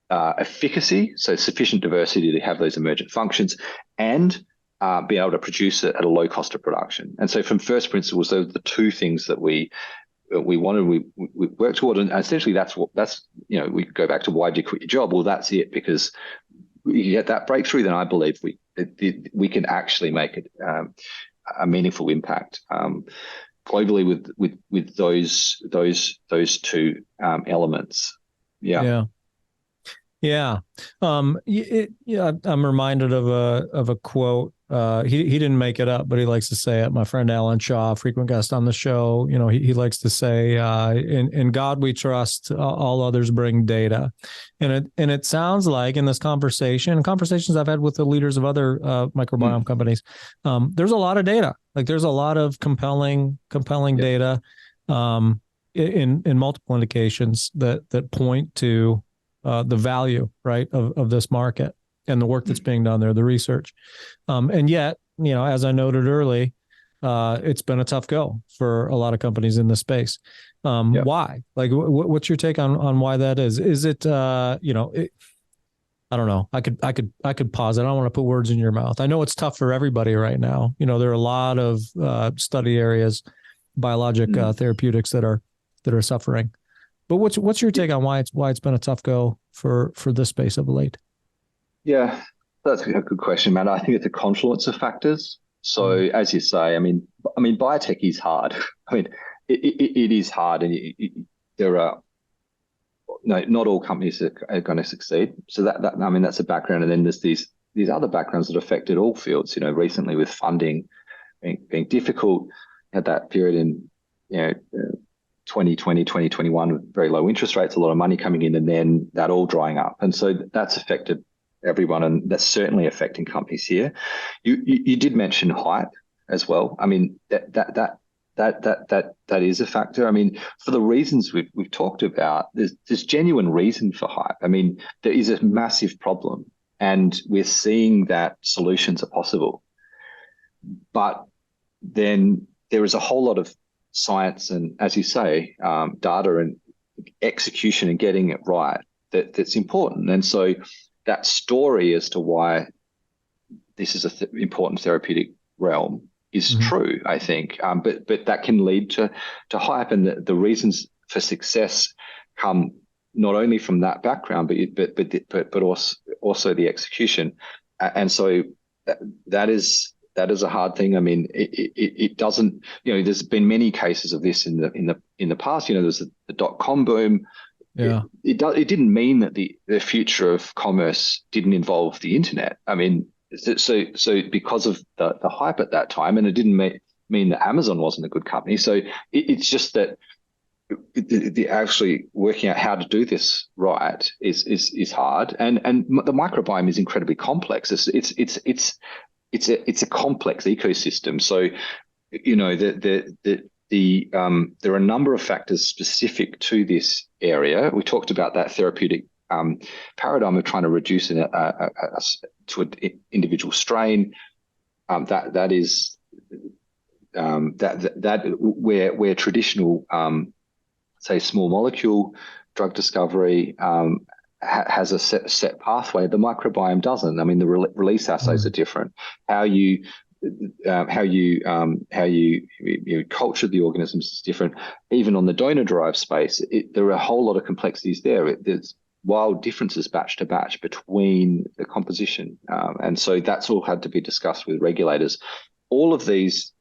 efficacy, so sufficient diversity to have those emergent functions, and be able to produce it at a low cost of production. And so from first principles, those are the two things that we wanted, we worked toward, and essentially that's we go back to, why did you quit your job? Well, that's it, because you get that breakthrough, then I believe we can actually make a meaningful impact globally with those two elements. Yeah. I'm reminded of a quote. He didn't make it up, but he likes to say it. My friend Alan Shaw, frequent guest on the show, he likes to say, in God we trust, all others bring data. And it sounds like in this conversations I've had with the leaders of other microbiome companies, there's a lot of data. Like, there's a lot of compelling data in multiple indications that point to the value, right, of this market and the work that's being done there, the research. And yet, as I noted early, it's been a tough go for a lot of companies in this space. Why? Like, what's your take on why that is? Is it, I don't know. I could pause it. I don't want to put words in your mouth. I know it's tough for everybody right now. There are a lot of study areas, biologic therapeutics that are suffering. But what's your take on why it's been a tough go for this space of late? Yeah, that's a good question, Matt. I think it's a confluence of factors. So as you say, I mean, biotech is hard. I mean, it is hard, and there are not all companies are going to succeed. So that I mean, that's a background, and then there's these other backgrounds that affected all fields. Recently with funding being difficult, had that period in 2020, 2021 with very low interest rates, a lot of money coming in, and then that all drying up, and so that's affected everyone, and that's certainly affecting companies here. You did mention hype as well. I mean, that is a factor. I mean, for the reasons we've talked about, there's genuine reason for hype. I mean, there is a massive problem, and we're seeing that solutions are possible. But then there is a whole lot of science and, as you say, data and execution and getting it right that's important. And so that story as to why this is an important therapeutic realm is true, I think. But that can lead to hype, and the reasons for success come not only from that background, but also the execution. And so that is a hard thing. I mean, it doesn't. There's been many cases of this in the past. There's the .com boom. Yeah, it didn't mean that the future of commerce didn't involve the internet. I mean, so because of the hype at that time, and it didn't mean that Amazon wasn't a good company. So it's just that the actually working out how to do this right is hard, and the microbiome is incredibly complex. It's a complex ecosystem. So there are a number of factors specific to this area. We talked about that therapeutic paradigm of trying to reduce to an individual strain. That is where traditional, say, small molecule drug discovery has a set pathway. The microbiome doesn't. I mean, the release assays are different. How you culture the organisms is different. Even on the donor-derived space, there are a whole lot of complexities there. There's wild differences batch to batch between the composition, and so that's all had to be discussed with regulators. All these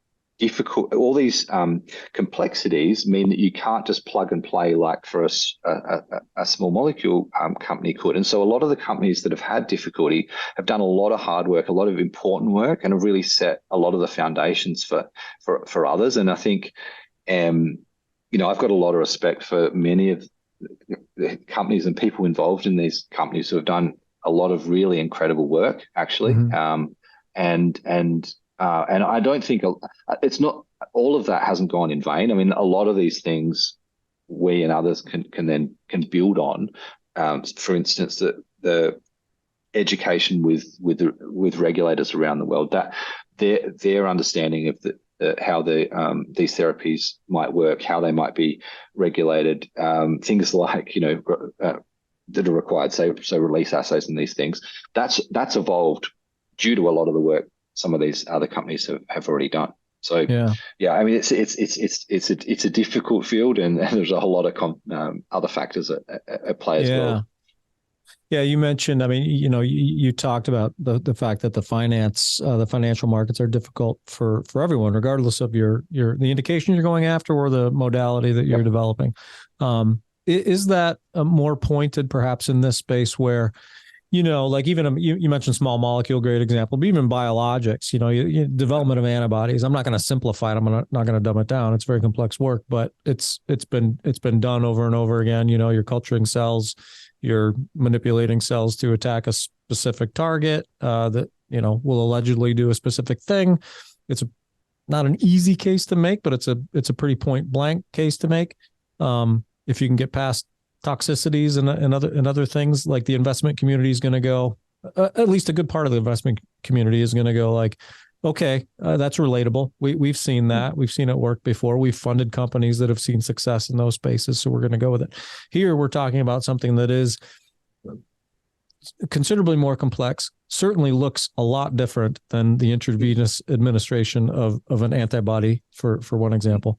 complexities mean that you can't just plug and play like for a small molecule company could. And so a lot of the companies that have had difficulty have done a lot of hard work, a lot of important work, and have really set a lot of the foundations for others. And I think, I've got a lot of respect for many of the companies and people involved in these companies who have done a lot of really incredible work, actually. And I don't think it's not all of that hasn't gone in vain. I mean, a lot of these things we and others can build on. For instance, the education with regulators around the world, that their understanding of how these therapies might work, how they might be regulated, things like that are required, so release assays and these things. That's evolved due to a lot of the work some of these other companies have already done. So yeah, I mean, it's a difficult field, and there's a whole lot of other factors at play as well. Yeah, you mentioned. I mean, you talked about the fact that the financial markets are difficult for everyone, regardless of the indication you're going after or the modality that you're developing. Is that more pointed, perhaps, in this space where? Like even you mentioned small molecule, great example, but even biologics, development of antibodies. I'm not going to simplify it. I'm not going to dumb it down. It's very complex work, but it's been done over and over again. You're culturing cells, you're manipulating cells to attack a specific target that will allegedly do a specific thing. It's not an easy case to make, but it's a pretty point blank case to make. If you can get past toxicities and other things, like the investment community is going to go, at least a good part of the investment community is going to go like, Okay, that's relatable. We've seen that. We've seen it work before. We've funded companies that have seen success in those spaces, so we're going to go with it. Here, we're talking about something that is considerably more complex, certainly looks a lot different than the intravenous administration of an antibody, for one example.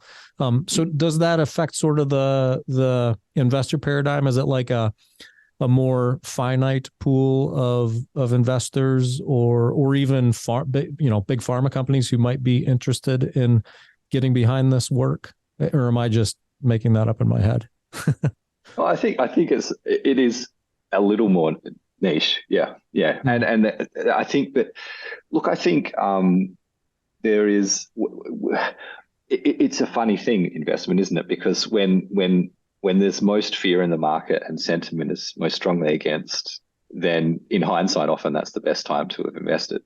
So does that affect sort of the investor paradigm? Is it like a more finite pool of investors, or even big pharma companies who might be interested in getting behind this work? Or am I just making that up in my head? Well, I think it is a little more niche. Yeah, yeah, and I think that, look, I think there is. It's a funny thing, investment, isn't it? Because when there's most fear in the market and sentiment is most strongly against, then in hindsight, often that's the best time to have invested.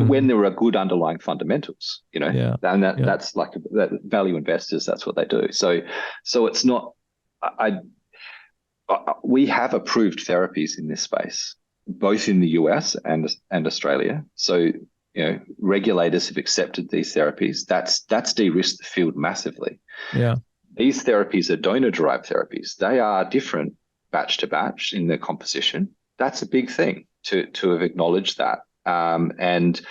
When there are good underlying fundamentals, Yeah. and that's like that value investors. That's what they do. So it's not. We have approved therapies in this space, both in the US and Australia. So regulators have accepted these therapies. That's de-risked the field massively. Yeah. These therapies are donor-derived therapies. They are different batch to batch in their composition. That's a big thing to have acknowledged that. And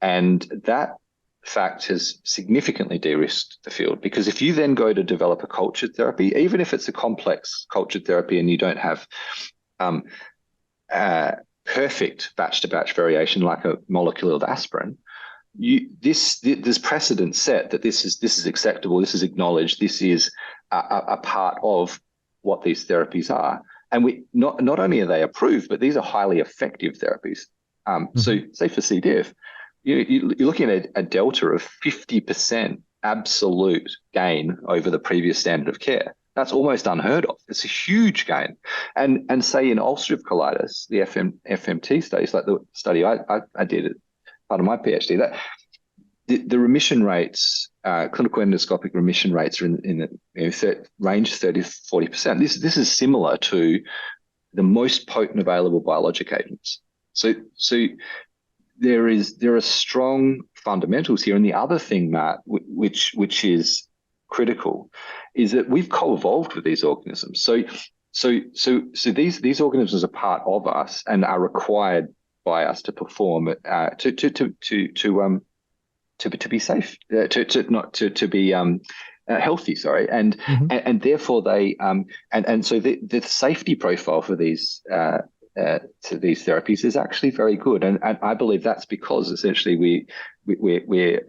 that fact has significantly de-risked the field, because if you then go to develop a cultured therapy, even if it's a complex cultured therapy and you don't have perfect batch-to-batch variation like a molecule of aspirin, there's precedent set that this is acceptable, this is acknowledged, this is a part of what these therapies are, and we not only are they approved, but these are highly effective therapies. So, say for C. diff, you're looking at a delta of 50% absolute gain over the previous standard of care. That's almost unheard of. It's a huge gain. And say in ulcerative colitis, the FMT studies, like the study I did as part of my PhD, that the remission rates, clinical endoscopic remission rates are in the range 30 to 40%. This is similar to the most potent available biologic agents. So there are strong fundamentals here. And the other thing, Matt, which is critical, is that we've co-evolved with these organisms. So these organisms are part of us and are required by us to perform to be safe, to be healthy. Sorry, and therefore they and so the safety profile for these to these therapies is actually very good, and I believe that's because essentially we're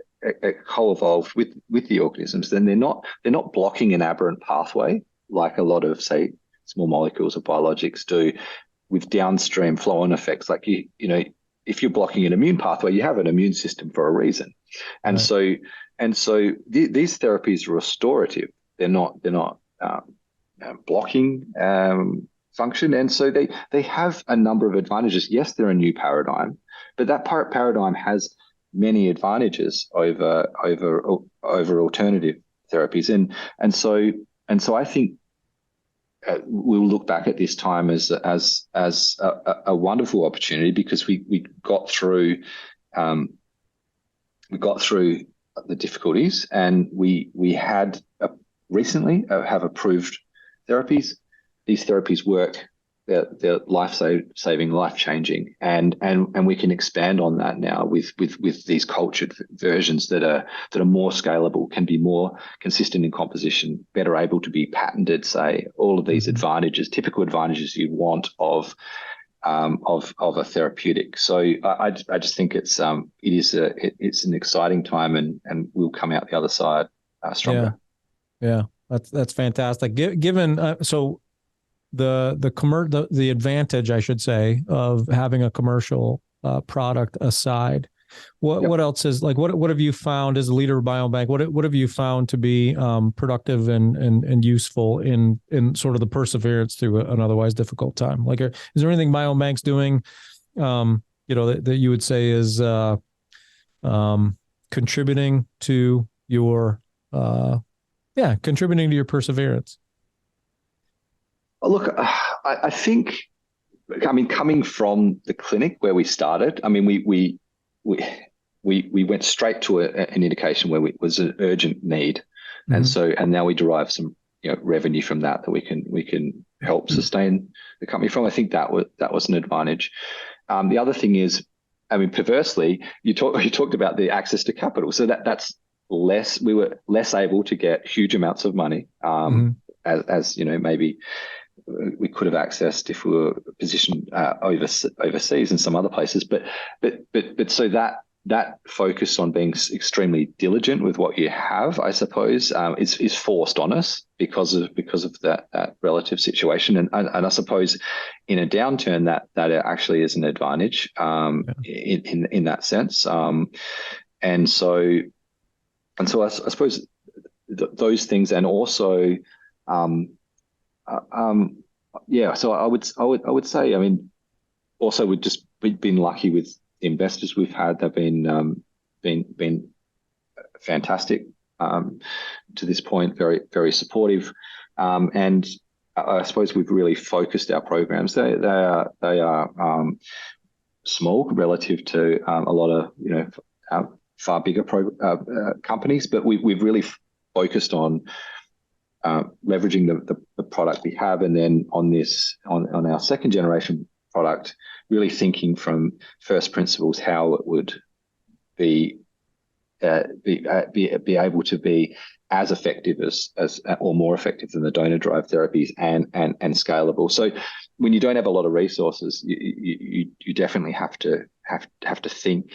co-evolved with the organisms. Then they're not blocking an aberrant pathway like a lot of, say, small molecules or biologics do, with downstream flow-on effects. Like if you're blocking an immune pathway, you have an immune system for a reason, and right. so these therapies are restorative. They're not blocking function, and so they have a number of advantages. Yes, they're a new paradigm, but that paradigm has many advantages over alternative therapies, and so I think we'll look back at this time as a wonderful opportunity, because we got through the difficulties, and we had recently have approved therapies. These therapies work. They're life-saving, life-changing, and we can expand on that now with these cultured versions that are more scalable, can be more consistent in composition, better able to be patented. Say all of these advantages, typical advantages you want of a therapeutic. So I just think it's an exciting time, and we'll come out the other side stronger. Yeah, that's fantastic. Given so. The advantage, I should say, of having a commercial product aside, what else is, like, what have you found as a leader of BiomeBank? What have you found to be productive and useful in sort of the perseverance through an otherwise difficult time? Like, is there anything BiomeBank's doing, that you would say is contributing to your perseverance? Look, I think, coming from the clinic where we started, I mean, we we went straight to an indication where it was an urgent need, and now we derive some revenue from that we can help sustain the company from. I think that was an advantage. The other thing is, I mean, perversely, you talked about the access to capital, so that's less. We were less able to get huge amounts of money, as maybe we could have accessed if we were positioned overseas in some other places. But so that focus on being extremely diligent with what you have, I suppose, is forced on us because of that relative situation. And I suppose in a downturn that actually is an advantage in that sense. And so I suppose those things, and also so I would say, I mean, also we've just been lucky with the investors we've had. They've been fantastic to this point, very, very supportive. And I suppose we've really focused our programs. They are small relative to a lot of far bigger companies, but we've really focused on leveraging the product we have, and then on our second generation product, really thinking from first principles how it would be able to be as effective as or more effective than the donor-derived therapies, and scalable. So when you don't have a lot of resources, you definitely have to think.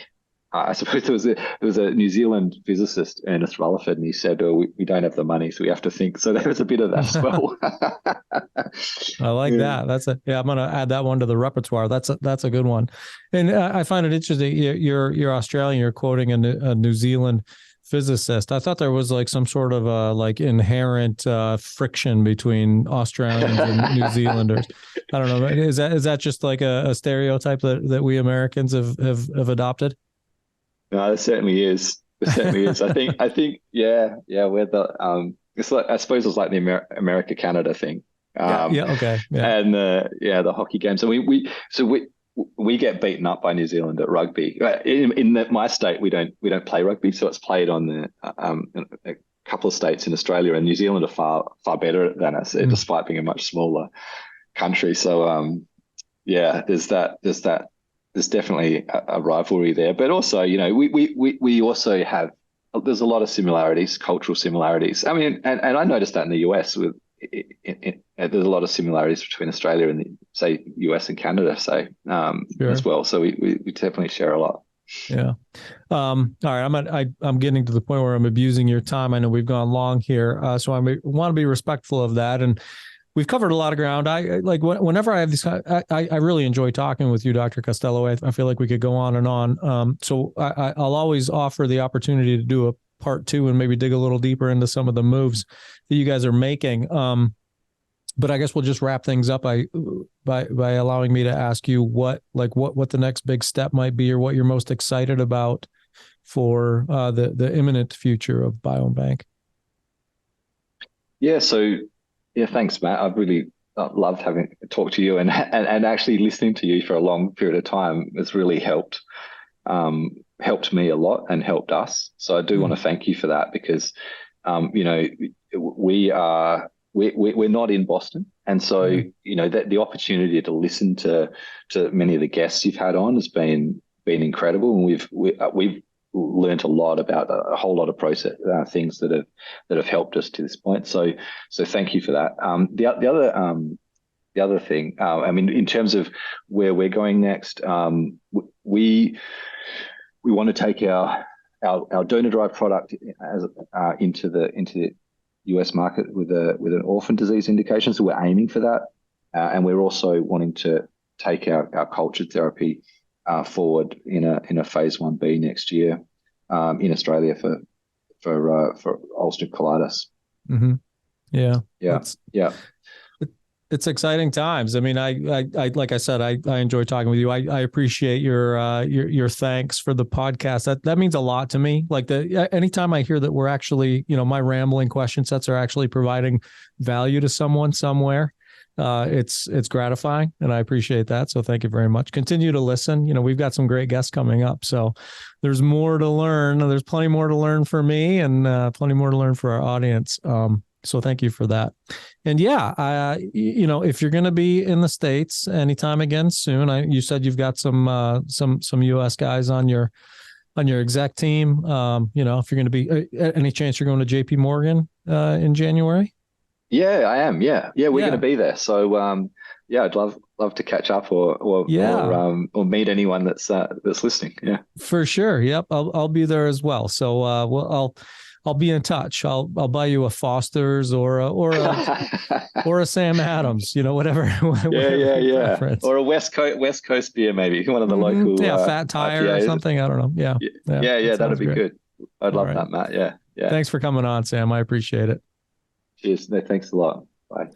I suppose there was a New Zealand physicist, Ernest Rutherford, and he said, "Oh, we don't have the money, so we have to think." So there was a bit of that as well. I like that. I'm going to add that one to the repertoire. That's a good one. And I find it interesting. You're Australian. You're quoting a New Zealand physicist. I thought there was like some sort of inherent friction between Australians and New Zealanders. I don't know. Is that just like a stereotype that we Americans have adopted? No, it certainly is. It certainly is. I think, yeah. We're the it's like, I suppose it's like the America-Canada thing. Okay. Yeah. And the hockey games. And we get beaten up by New Zealand at rugby. In my state, we don't play rugby, so it's played on a couple of states in Australia, and New Zealand are far better than us, despite being a much smaller country. So there's definitely a rivalry there, but also, we also have, there's a lot of similarities, cultural similarities. I mean, and I noticed that in the US there's a lot of similarities between Australia and say US and Canada, as well. So we definitely share a lot. Yeah. All right. I'm getting to the point where I'm abusing your time. I know we've gone long here, so I want to be respectful of that. And we've covered a lot of ground. I like whenever I have these, I really enjoy talking with you, Dr. Costello. I feel like we could go on and on. So I'll always offer the opportunity to do a part 2 and maybe dig a little deeper into some of the moves that you guys are making. But I guess we'll just wrap things up by allowing me to ask you what the next big step might be, or what you're most excited about for the imminent future of BiomeBank. Yeah. So. Yeah, thanks, Matt. I've really loved having talked to you, and actually listening to you for a long period of time has really helped me a lot and helped us. So I do want to thank you for that, because we're not in Boston, and so that the opportunity to listen to many of the guests you've had on has been incredible, and we've learned a lot about a whole lot of process things that have helped us to this point. So thank you for that. The other thing, I mean, in terms of where we're going next, we want to take our donor-derived product into the US market with an orphan disease indication. So we're aiming for that, and we're also wanting to take our cultured therapy forward in a phase 1B next year in Australia for ulcerative colitis. Mm-hmm. Yeah. It's exciting times. I mean, I like I said, I enjoy talking with you. I appreciate your thanks for the podcast. That means a lot to me. Like anytime I hear that we're actually, my rambling question sets are actually providing value to someone somewhere, It's gratifying, and I appreciate that. So thank you very much. Continue to listen. We've got some great guests coming up, so there's more to learn. There's plenty more to learn for me, and plenty more to learn for our audience. So thank you for that. And yeah, if you're going to be in the States anytime again soon, you said you've got some US guys on your exec team. If you're going to be, any chance you're going to JP Morgan in January? Yeah, I am. Yeah, we're going to be there. So I'd love to catch up or meet anyone that's listening. Yeah, for sure. Yep, I'll be there as well. So I'll be in touch. I'll buy you a Foster's or a Sam Adams, whatever. Yeah. Or a West Coast beer, maybe one of the local. Fat Tire IPAs. Or something. I don't know. Yeah. That'd be good. I'd love that, Matt. Yeah. Thanks for coming on, Sam. I appreciate it. Cheers. No, thanks a lot. Bye.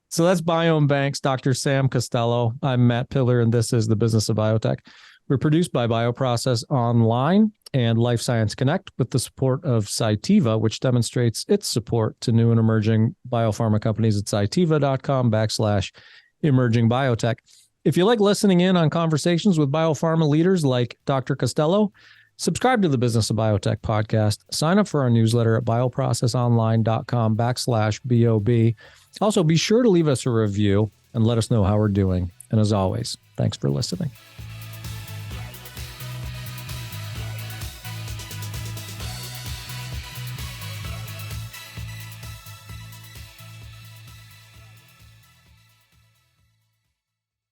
So that's BiomeBank's Dr. Sam Costello. I'm Matt Pillar, and this is The Business of Biotech. We're produced by Bioprocess Online and Life Science Connect with the support of Cytiva, which demonstrates its support to new and emerging biopharma companies at cytiva.com/emerging biotech. If you like listening in on conversations with biopharma leaders like Dr. Costello, subscribe to the Business of Biotech podcast. Sign up for our newsletter at bioprocessonline.com/BOB. Also, be sure to leave us a review and let us know how we're doing. And as always, thanks for listening.